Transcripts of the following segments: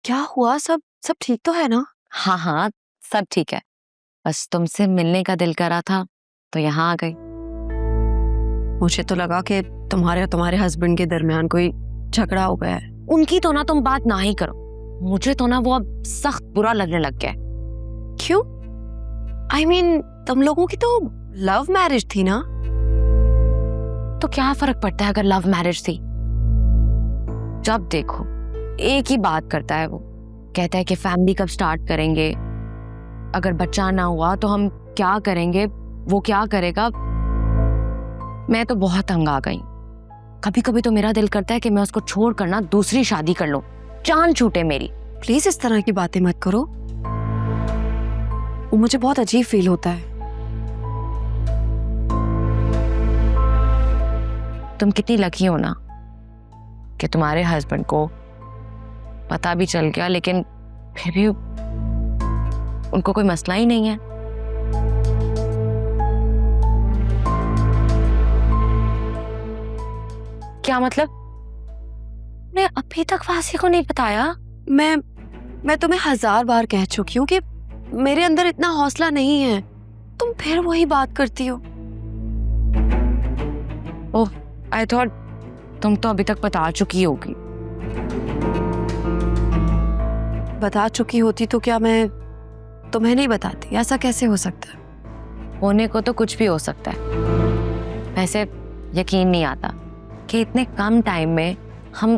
क्या हुआ? सब सब ठीक तो है ना? हाँ हाँ, सब ठीक है। बस तुमसे मिलने का दिल करा था तो यहाँ आ गई। मुझे तो लगा कि तुम्हारे और तुम्हारे हस्बैंड के दरमियान कोई झगड़ा हो गया है। उनकी तो ना तुम बात ना ही करो, मुझे तो ना वो अब सख्त बुरा लगने लग गया है। क्यों? I mean, तुम लोगों की तो लव मैरिज थी ना? तो क्या फर्क पड़ता है अगर लव मैरिज थी? जब देखो एक ही बात करता है वो, कहता है कि फैमिली कब स्टार्ट करेंगे, अगर बच्चा ना हुआ तो हम क्या करेंगे, वो क्या करेगा। मैं तो बहुत तंग आ गई। कभी कभी तो मेरा दिल करता है कि मैं उसको छोड़ कर ना दूसरी शादी कर लूं, जान छूटे मेरी। प्लीज इस तरह की बातें मत करो, वो मुझे बहुत अजीब फील होता है। तुम कितनी लकी हो ना कि तुम्हारे हस्बैंड को पता भी चल गया, लेकिन फिर भी उनको कोई मसला ही नहीं है। क्या मतलब? मैं अभी तक वासी को नहीं बताया? मैं तुम्हें 1000 बार कह चुकी हूँ कि मेरे अंदर इतना हौसला नहीं है, तुम फिर वही बात करती हो। ओह, आई थॉट तुम तो अभी तक बता चुकी होगी। बता चुकी होती तो क्या मैं तुम्हें नहीं बताती? ऐसा कैसे हो सकता है? होने को तो कुछ भी हो सकता है। वैसे यकीन नहीं आता कि इतने कम टाइम में हम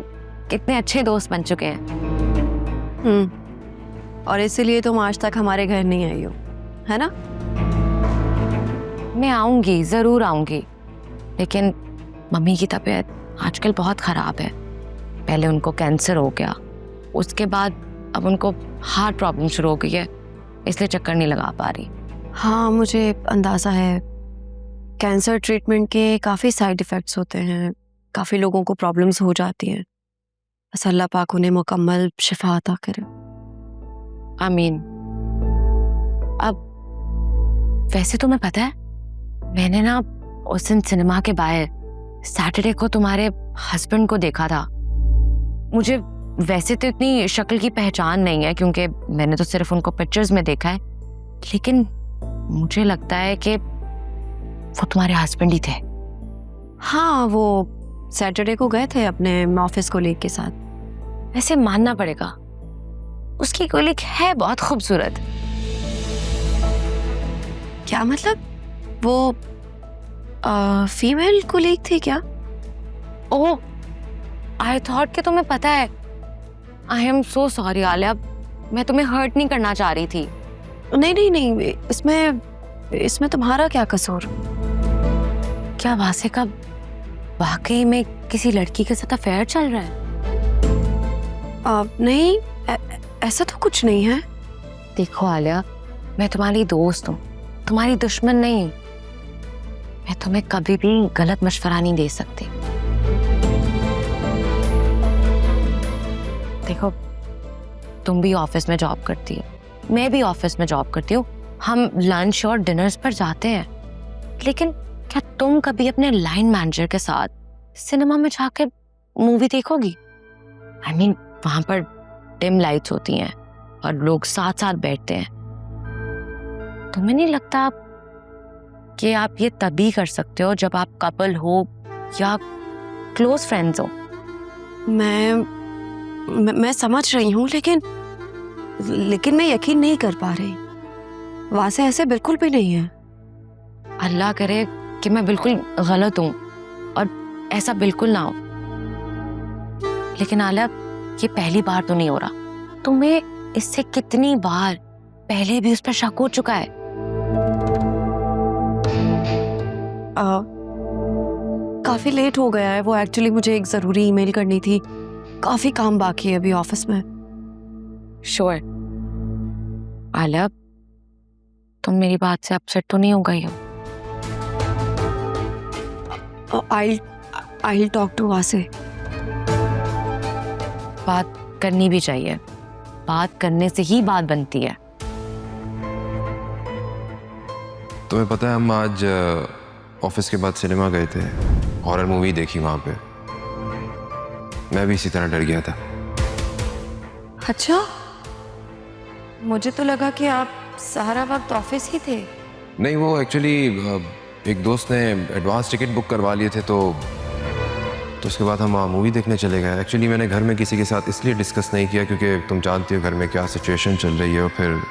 कितने अच्छे दोस्त बन चुके हैं। और इसीलिए तुम आज तक हमारे घर नहीं आई हो, है ना? मैं आऊंगी, जरूर आऊंगी, लेकिन मम्मी की तबीयत आजकल बहुत खराब है। पहले उनको कैंसर हो गया, उसके बाद अब उनको हार्ट प्रॉब्लम शुरू हो गई है, इसलिए चक्कर नहीं लगा पा रही। हाँ, मुझे अंदाजा है। कैंसर ट्रीटमेंट के काफी साइड इफेक्ट्स होते हैं, काफी लोगों को प्रॉब्लम्स हो जाती हैं। बस अल्लाह पाक उन्हें मुकम्मल शिफा अता करे। आमीन। अब वैसे तुम्हें पता है, मैंने ना उस दिन सिनेमा के बाहर सैटरडे को तुम्हारे हस्बैंड को देखा था। मुझे वैसे तो इतनी शक्ल की पहचान नहीं है क्योंकि मैंने तो सिर्फ उनको पिक्चर्स में देखा है, लेकिन मुझे लगता है कि वो तुम्हारे हस्बैंड ही थे। हाँ, वो सैटरडे को गए थे अपने ऑफिस कोलीग के साथ। वैसे मानना पड़ेगा, उसकी कोलीग है बहुत खूबसूरत। क्या मतलब? वो फीमेल कोलीग थी क्या? ओह, आई थॉट कि तुम्हें पता है। I am so sorry Alia, मैं तुम्हें हर्ट नहीं करना चाह रही थी। नहीं नहीं नहीं, इसमें तुम्हारा क्या कसूर? क्या वासे का वाकई में किसी लड़की के साथ अफेयर चल रहा है? नहीं, ऐसा तो कुछ नहीं है। देखो आलिया, मैं तुम्हारी दोस्त हूँ, तुम्हारी दुश्मन नहीं। मैं तुम्हें कभी भी गलत मशवरा नहीं दे सकती। देखो, तुम भी ऑफिस में जॉब करती हो, मैं भी ऑफिस में जॉब करती हूँ, हम लंच और डिनर्स पर जाते हैं, लेकिन क्या तुम कभी अपने लाइन मैनेजर के साथ सिनेमा में जाकर मूवी देखोगी? आई मीन, वहां पर डिम लाइट्स होती हैं और लोग साथ साथ बैठते हैं। तुम्हें नहीं लगता कि आप ये तभी कर सकते हो जब आप कपल हो या क्लोज फ्रेंड्स हो? मैं समझ रही हूँ, लेकिन मैं यकीन नहीं कर पा रही। वैसे ऐसे बिल्कुल भी नहीं है। अल्लाह करे कि मैं बिल्कुल गलत हूँ और ऐसा बिल्कुल ना हो, लेकिन आलिया, ये पहली बार तो नहीं हो रहा। तुम्हें इससे कितनी बार पहले भी उस पर शक हो चुका है। काफी लेट हो गया है। वो एक्चुअली मुझे एक जरूरी ईमेल करनी थी, काफी काम बाकी है अभी ऑफिस में। श्योर आलिया, तुम मेरी बात से अपसेट तो नहीं हो गई हो? I'll talk to वासे। बात करनी भी चाहिए, बात करने से ही बात बनती है। तुम्हें पता है, हम आज ऑफिस के बाद सिनेमा गए थे, हॉरर मूवी देखी वहां पे। मैं भी इसी तरह डर गया था। अच्छा, मुझे तो लगा कि आप सारा वक्त ऑफिस ही थे। नहीं, वो एक्चुअली एक दोस्त ने एडवांस टिकट बुक करवा लिए थे, तो उसके बाद हम मूवी देखने चले गए। एक्चुअली मैंने घर में किसी के साथ इसलिए डिस्कस नहीं किया क्योंकि तुम जानती हो घर में क्या सिचुएशन चल रही है, और फिर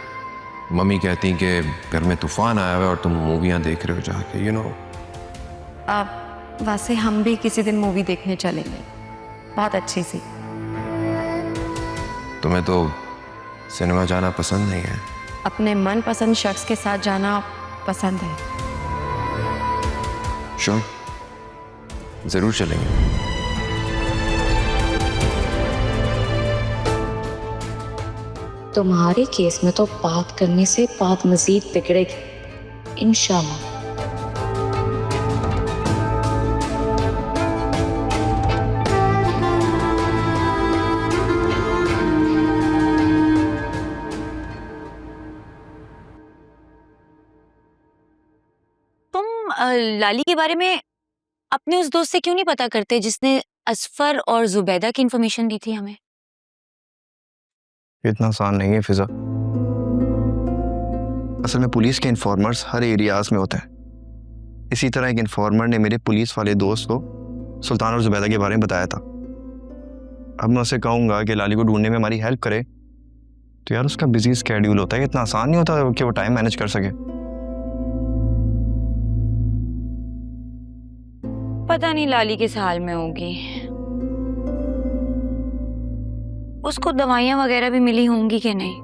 मम्मी कहती कि घर में तूफान आया हुआ है और तुम मूवियाँ देख रहे हो जाके, यू नो। आप वैसे हम भी किसी दिन मूवी देखने चलेंगे, बहुत अच्छी सी। तुम्हें तो सिनेमा जाना पसंद नहीं है? अपने मनपसंद शख्स के साथ जाना पसंद है। श्योर, जरूर चलेंगे। तुम्हारे केस में तो बात करने से बात मजीद बिगड़ेगी, इंशाल्लाह। लाली के बारे में अपने उस दोस्त से क्यों नहीं पता करते जिसने असफर और जुबैदा की इंफॉर्मेशन दी थी हमें? इतना आसान नहीं है फिजा। असल में पुलिस के इन्फॉर्मर्स हर एरियाज में होते हैं। इसी तरह एक इन्फॉर्मर ने मेरे पुलिस वाले दोस्त को सुल्तान और जुबैदा के बारे में बताया था। अब मैं उसे कहूँगा कि लाली को ढूंढने में हमारी हेल्प करे, तो यार उसका बिजी स्केड्यूल होता है, इतना आसान नहीं होता कि वो टाइम मैनेज कर सके। पता नहीं लाली किस हाल में होगी। उसको दवाइयां वगैरह भी मिली होंगी कि नहीं?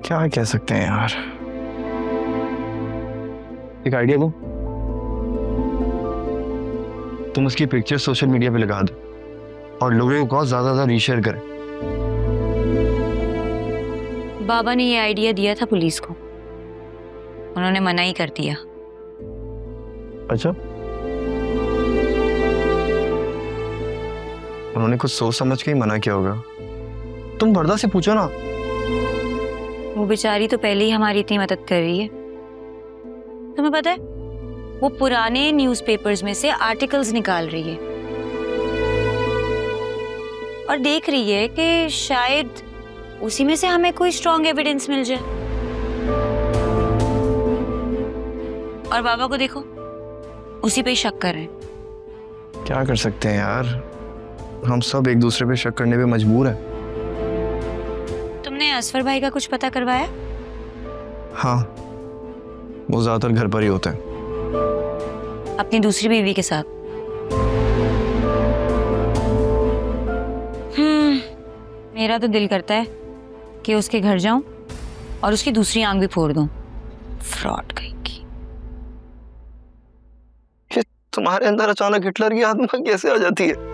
क्या कह सकते हैं यार। एक आइडिया दो, तुम उसकी पिक्चर सोशल मीडिया पे लगा दो और लोगों को ज्यादा रीशेयर करें। बाबा ने ये आइडिया दिया था पुलिस को, उन्होंने मना ही कर दिया। अच्छा, उन्होंने कुछ सोच समझ के ही मना किया होगा। तुम वर्दा से पूछो ना। वो बेचारी तो पहले ही हमारी इतनी मदद कर रही है। तुम्हें पता है, वो पुराने न्यूज़पेपर्स में से आर्टिकल्स निकाल रही है और देख रही है कि शायद उसी में से हमें कोई स्ट्रॉन्ग एविडेंस मिल जाए। और बाबा को देखो, उसी पे ही शक कर रहे हैं। क्या कर सकते हैं यार, हम सब एक दूसरे पे शक करने पे मजबूर हैं। तुमने असफर भाई का कुछ पता करवाया? हाँ, वो ज्यादातर घर पर ही होते हैं। अपनी दूसरी बीवी के साथ? मेरा तो दिल करता है कि उसके घर जाऊं और उसकी दूसरी आंख भी फोड़ दूं। फ्रॉड कहीं की। ये तुम्हारे अंदर अचानक हिटलर की आत्मा कैसे आ जाती है?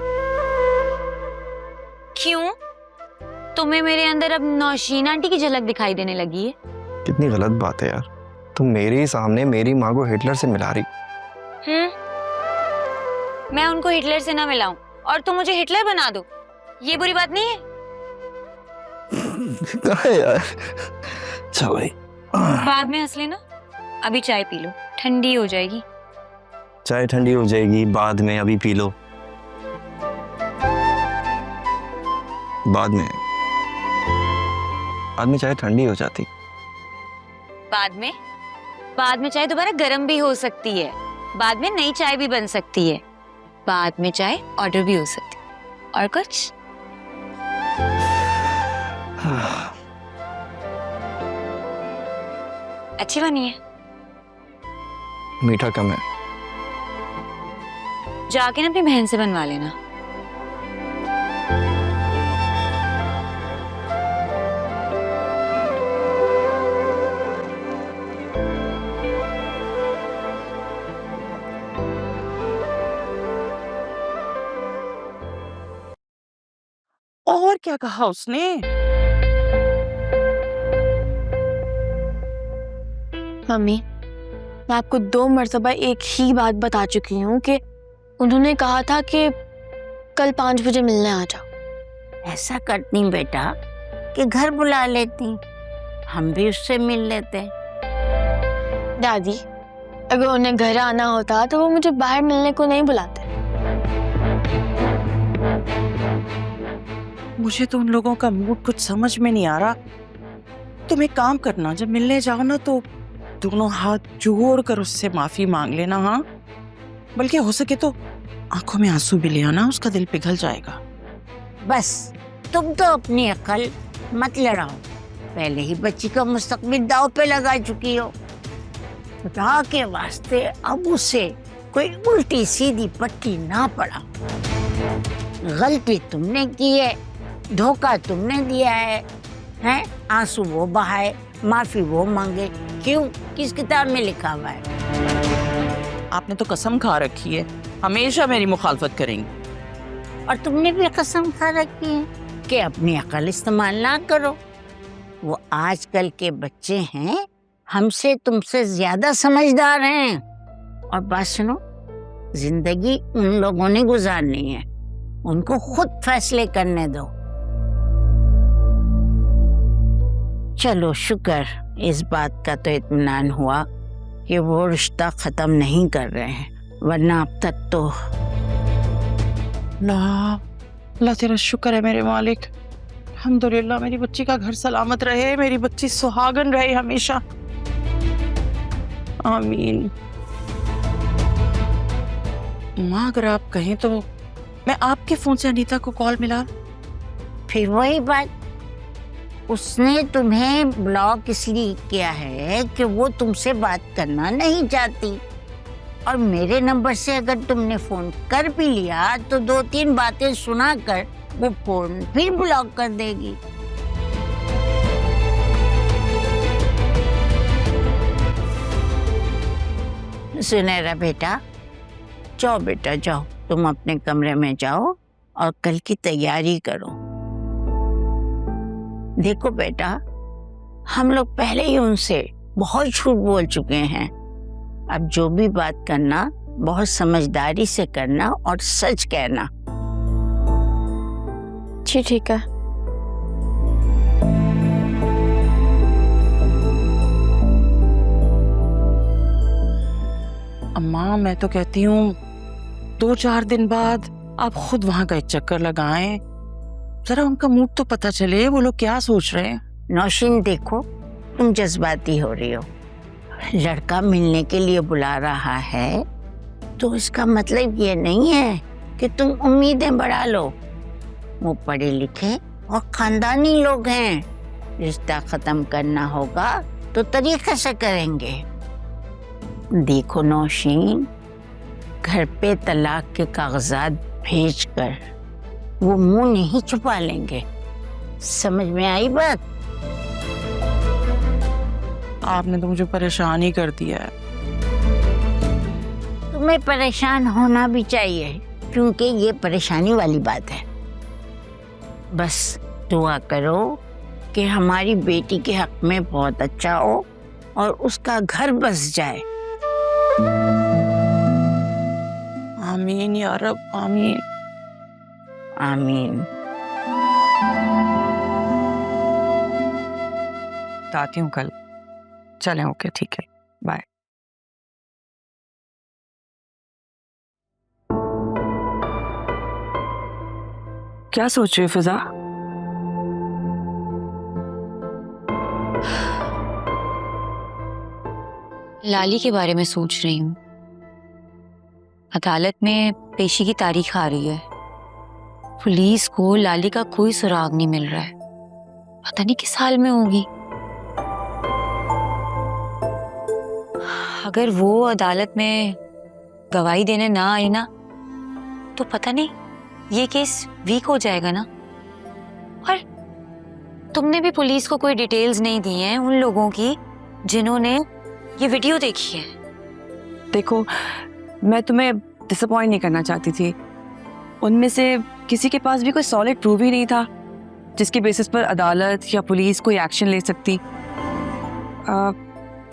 क्यों? तुम्हें मेरे अंदर अब नौशीन आंटी की झलक दिखाई देने लगी है? कितनी गलत बात है यार, तुम मेरे ही सामने मेरी माँ को हिटलर से मिला रही। मैं उनको हिटलर से ना मिलाऊं और तुम मुझे हिटलर बना दो, ये बुरी बात नहीं है? यार चल भाई, बाद में हंस लेना, अभी चाय पी लो, ठंडी हो जाएगी। चाय ठंडी हो जाएगी बाद में, अभी पी लो। बाद में चाय ठंडी हो जाती। बाद में चाय दोबारा गर्म भी हो सकती है, बाद में नई चाय भी बन सकती है, बाद में चाय ऑर्डर भी हो सकती है। और कुछ? अच्छी बनी है? मीठा कम है। जाके ना अपनी बहन से बनवा लेना। और क्या कहा उसने? मम्मी, मैं आपको 2 मर्तबा एक ही बात बता चुकी हूँ कि उन्होंने कहा था कि कल 5 बजे मिलने आ जाओ। ऐसा करती बेटा कि घर बुला लेती, हम भी उससे मिल लेते। दादी, अगर उन्हें घर आना होता तो वो मुझे बाहर मिलने को नहीं बुलाते। मुझे तो उन लोगों का मूड कुछ समझ में नहीं आ रहा। तुम एक काम करना, जब मिलने जाओ ना तो दोनों हाथ जोड़ कर उससे माफी मांग लेना। हाँ, बल्कि हो सके तो आंखों में आंसू भी ले आना, उसका दिल पिघल जाएगा। बस तुम तो अपनी अकल मत लड़ाओ, पहले ही बच्ची का मुस्तकबिल दांव पे लगा चुकी हो। खुदा के वास्ते अब उसे कोई उल्टी सीधी पट्टी ना पड़ा। गलती तुमने की है, धोखा तुमने दिया है, हैं? आंसू वो बहाए, माफी वो मांगे, क्यों? किस किताब में लिखा हुआ है? आपने तो कसम खा रखी है हमेशा मेरी मुखालफत करेंगी। और तुमने भी कसम खा रखी है कि अपनी अकल इस्तेमाल ना करो। वो आजकल के बच्चे हैं, हमसे तुमसे ज्यादा समझदार हैं। और बात सुनो, जिंदगी उन लोगों ने गुजारनी है, उनको खुद फैसले करने दो। चलो शुक्र इस बात का तो इत्मीनान हुआ कि वो रिश्ता खत्म नहीं कर रहे हैं, वरना अब तक तो। अल्लाह तेरा शुक्र है मेरे मालिक, अल्हम्दुलिल्लाह मेरी बच्ची का घर सलामत रहे, मेरी बच्ची सुहागन रहे हमेशा, आमीन। माँ अगर आप कहें तो मैं आपके फोन से अनीता को कॉल मिला। फिर वही बात, उसने तुम्हें ब्लॉक इसलिए किया है कि वो तुमसे बात करना नहीं चाहती। और मेरे नंबर से अगर तुमने फोन कर भी लिया तो 2-3 बातें सुनाकर वो फोन फिर ब्लॉक कर देगी। सुनहरा बेटा, जाओ बेटा जाओ, तुम अपने कमरे में जाओ और कल की तैयारी करो। देखो बेटा, हम लोग पहले ही उनसे बहुत झूठ बोल चुके हैं। अब जो भी बात करना बहुत समझदारी से करना और सच कहना। जी ठीक है। अम्मा मैं तो कहती हूँ 2-4 दिन बाद आप खुद वहां का एक चक्कर लगाएं, जरा उनका मूड तो पता चले, वो लोग क्या सोच रहे हैं। नौशीन देखो, तुम जज्बाती हो रही हो। लड़का मिलने के लिए बुला रहा है तो इसका मतलब ये नहीं है कि तुम उम्मीदें बढ़ा लो। वो पढ़े लिखे और खानदानी लोग हैं, रिश्ता खत्म करना होगा तो तरीके से करेंगे। देखो नौशीन, घर पे तलाक के कागजात भेजकर वो मुंह नहीं छुपा लेंगे। समझ में आई बात? आपने तो मुझे परेशान ही कर दिया है। तुम्हें परेशान होना भी चाहिए, क्योंकि ये परेशानी वाली बात है। बस दुआ करो कि हमारी बेटी के हक में बहुत अच्छा हो और उसका घर बस जाए। आमीन या रब, आमीन आमीन। आती हूँ कल। चलें, ओके ठीक है, बाय। क्या सोच रही हो फिजा? लाली के बारे में सोच रही हूँ। अदालत में पेशी की तारीख आ रही है। पुलिस को लाली का कोई सुराग नहीं मिल रहा है, पता नहीं किस हाल में होगी। अगर वो अदालत में गवाही देने ना आई ना तो पता नहीं ये केस वीक हो जाएगा ना। और तुमने भी पुलिस को कोई डिटेल्स नहीं दी हैं उन लोगों की जिन्होंने ये वीडियो देखी है। देखो, मैं तुम्हें डिसअपॉइंट नहीं करना चाहती थी। उनमें से किसी के पास भी कोई सॉलिड प्रूफ ही नहीं था जिसके बेसिस पर अदालत या पुलिस कोई एक्शन ले सकती।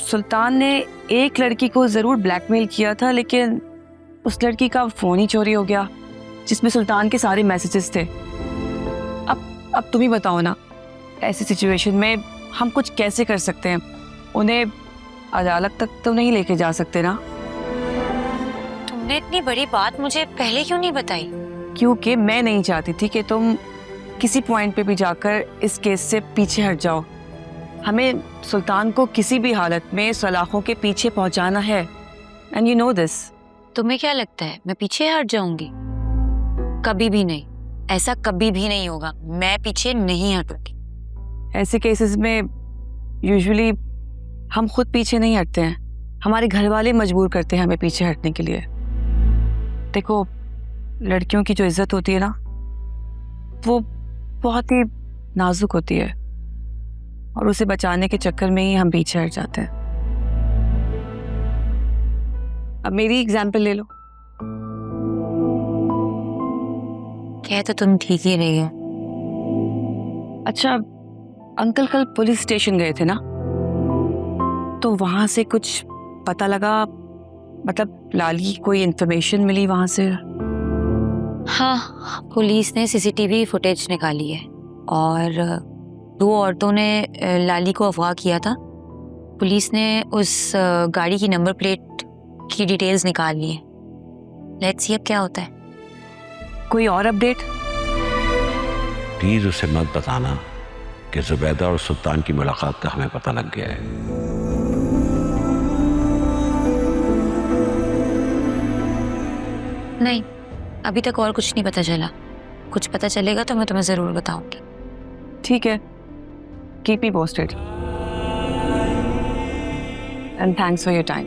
सुल्तान ने एक लड़की को ज़रूर ब्लैकमेल किया था, लेकिन उस लड़की का फ़ोन ही चोरी हो गया जिसमें सुल्तान के सारे मैसेजेस थे। अब तुम ही बताओ ना, ऐसी सिचुएशन में हम कुछ कैसे कर सकते हैं? उन्हें अदालत तक तो नहीं लेके जा सकते ना। तुमने इतनी बड़ी बात मुझे पहले क्यों नहीं बताई? क्योंकि मैं नहीं चाहती थी कि तुम किसी पॉइंट पे भी जाकर इस केस से पीछे हट जाओ। हमें सुल्तान को किसी भी हालत में सलाखों के पीछे पहुंचाना है, एंड यू नो दिस। तुम्हें क्या लगता है मैं पीछे हट जाऊंगी? कभी भी नहीं, ऐसा कभी भी नहीं होगा। मैं पीछे नहीं हटूंगी। ऐसे केसेस में यूजुअली हम खुद पीछे नहीं हटते हैं, हमारे घर वाले मजबूर करते हैं हमें पीछे हटने के लिए। देखो, लड़कियों की जो इज्जत होती है ना, वो बहुत ही नाजुक होती है, और उसे बचाने के चक्कर में ही हम पीछे हट जाते हैं। अब मेरी एग्जाम्पल ले लो। कह तो तुम ठीक ही रही हो। अच्छा, अंकल कल पुलिस स्टेशन गए थे ना, तो वहां से कुछ पता लगा? मतलब लाली कोई इन्फॉर्मेशन मिली वहां से? हाँ, पुलिस ने सीसीटीवी फुटेज निकाली है और 2 औरतों ने लाली को अगवा किया था। पुलिस ने उस गाड़ी की नंबर प्लेट की डिटेल्स निकाल ली है। लेट्स सी अब क्या होता है। कोई और अपडेट? प्लीज उसे मत बताना कि जुबैदा और सुल्तान की मुलाकात का हमें पता लग गया है। नहीं, अभी तक और कुछ नहीं पता चला। कुछ पता चलेगा तो मैं तुम्हें जरूर बताऊंगी। ठीक है, keep me posted, and thanks for your time.